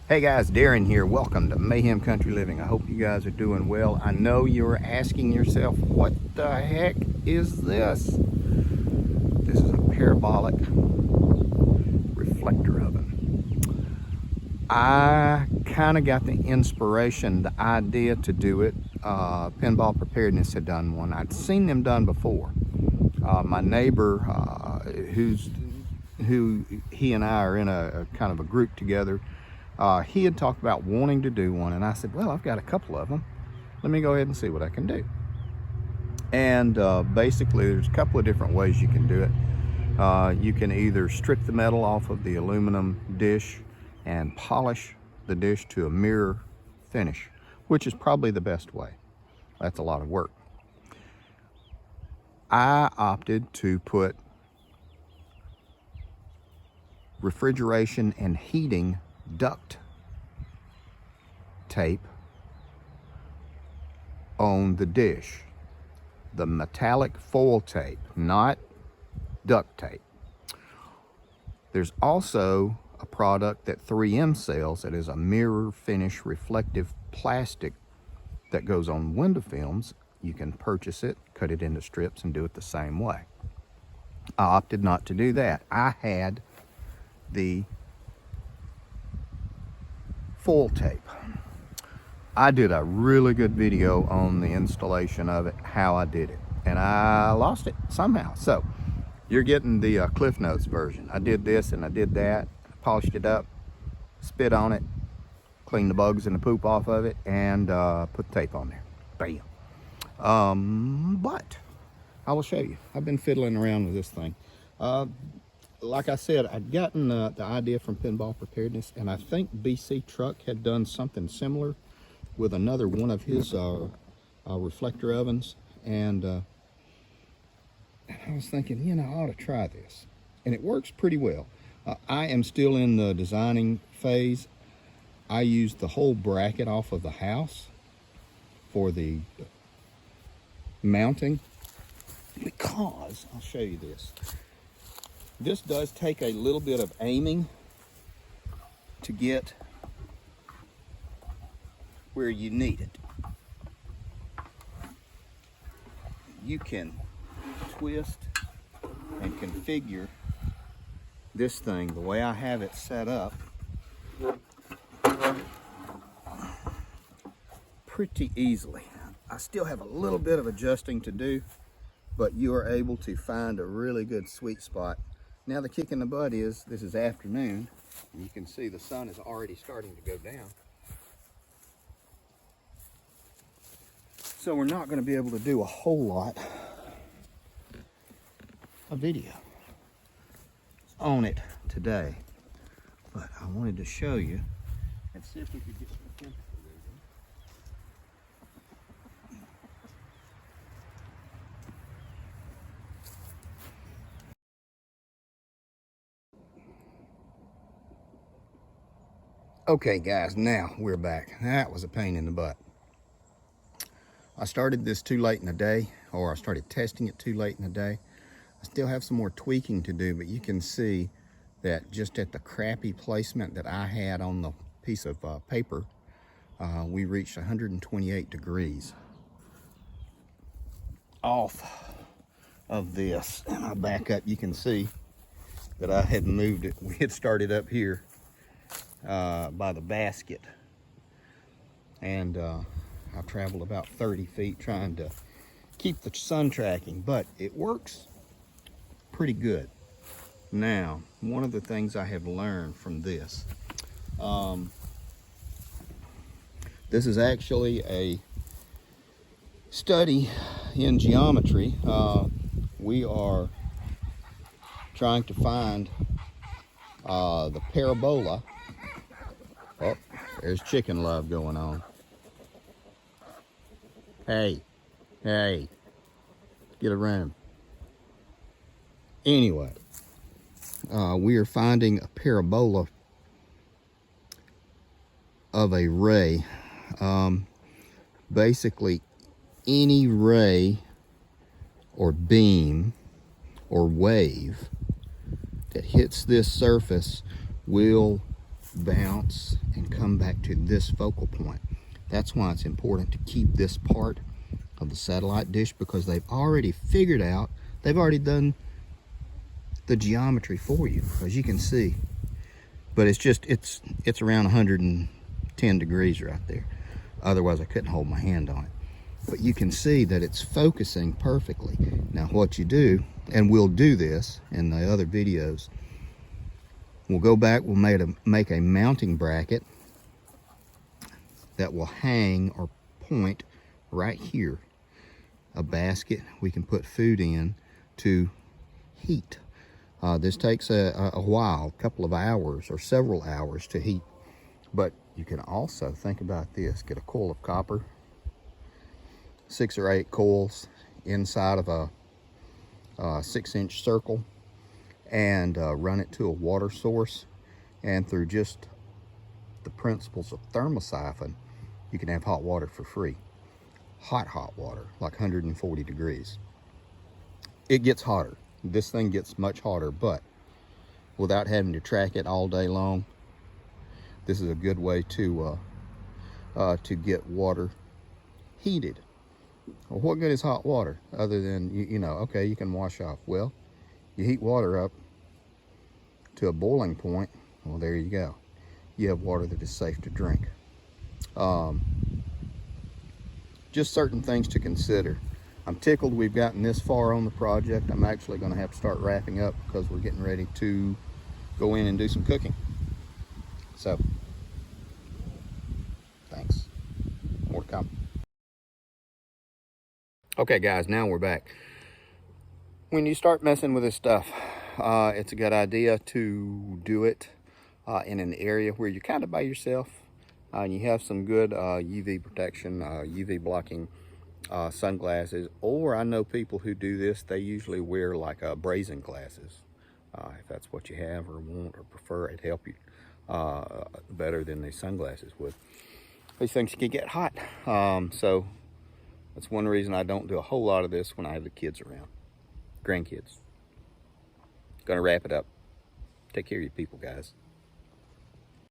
Hey guys, Darren here. Welcome to Mayhem Country Living. I hope you guys are doing well. I know you're asking yourself, what the heck is this? This is a parabolic reflector oven. I kind of got the inspiration, the idea to do it. Pinball Preparedness had done one. I'd seen them done before. My neighbor, he and I are in a kind of a group together. He had talked about wanting to do one, and I said, well, I've got a couple of them. Let me go ahead and see what I can do. And basically, there's a couple of different ways you can do it. You can either strip the metal off of the aluminum dish and polish the dish to a mirror finish, which is probably the best way. That's a lot of work. I opted to put refrigeration and heating duct tape on the dish. The metallic foil tape, not duct tape. There's also a product that 3M sells that is a mirror finish reflective plastic that goes on window films. You can purchase it, cut it into strips, and do it the same way. I opted not to do that. I had the foil tape. I did a really good video on the installation of it, how I did it, and I lost it somehow. So you're getting the Cliff Notes version. I did this and I did that, polished it up, spit on it, cleaned the bugs and the poop off of it, and put the tape on there. Bam. But I will show you. I've been fiddling around with this thing. Like I said, I'd gotten the idea from Pinball Preparedness, and I think BC Truck had done something similar with another one of his reflector ovens, and I was thinking, you know, I ought to try this, and it works pretty well. I am still in the designing phase. I used the whole bracket off of the house for the mounting, because I'll show you this. This does take a little bit of aiming to get where you need it. You can twist and configure this thing the way I have it set up pretty easily. I still have a little bit of adjusting to do, but you are able to find a really good sweet spot. Now the kick in the butt is, this is afternoon, and you can see the sun is already starting to go down. So we're not going to be able to do a whole lot of video on it today. But I wanted to show you and see if we could get some temperature reading. Okay guys, now we're back. That was a pain in the butt. I started this too late in the day, or I started testing it too late in the day. I still have some more tweaking to do, but you can see that just at the crappy placement that I had on the piece of paper, we reached 128 degrees off of this. And I'll back up, you can see that I had moved it. We had started up here by the basket, and I've traveled about 30 feet trying to keep the sun tracking, but it works pretty good. Now, one of the things I have learned from this, this is actually a study in geometry. We are trying to find the parabola. Oh, there's chicken love going on. Hey, get a room. Anyway, we are finding a parabola of a ray. Basically, any ray or beam or wave that hits this surface will bounce, and come back to this focal point. That's why it's important to keep this part of the satellite dish, because they've already figured out, they've already done the geometry for you, as you can see. But it's just, it's around 110 degrees right there. Otherwise I couldn't hold my hand on it. But you can see that it's focusing perfectly. Now what you do, and we'll do this in the other videos, we'll go back, we'll make a mounting bracket that will hang or point right here. A basket we can put food in to heat. This takes a while, a couple of hours or several hours to heat. But you can also think about this. Get a coil of copper, 6 or 8 coils inside of a 6-inch circle, and run it to a water source. And through just the principles of thermosiphon, you can have hot water for free. Hot water, like 140 degrees. It gets hotter. This thing gets much hotter, but without having to track it all day long, this is a good way to get water heated. Well, what good is hot water other than, you know, okay, you can wash off. Well, you heat water up to a boiling point, well, there you go. You have water that is safe to drink. Just certain things to consider. I'm tickled we've gotten this far on the project. I'm actually going to have to start wrapping up because we're getting ready to go in and do some cooking. So, thanks. More to come. Okay guys, now we're back. When you start messing with this stuff, it's a good idea to do it in an area where you're kind of by yourself. And you have some good UV protection, UV blocking sunglasses. Or I know people who do this, they usually wear like brazing glasses. If that's what you have or want or prefer, it'd help you better than these sunglasses would. These things can get hot. So that's one reason I don't do a whole lot of this when I have the kids around. Grandkids. Gonna wrap it up. Take care of you people, guys.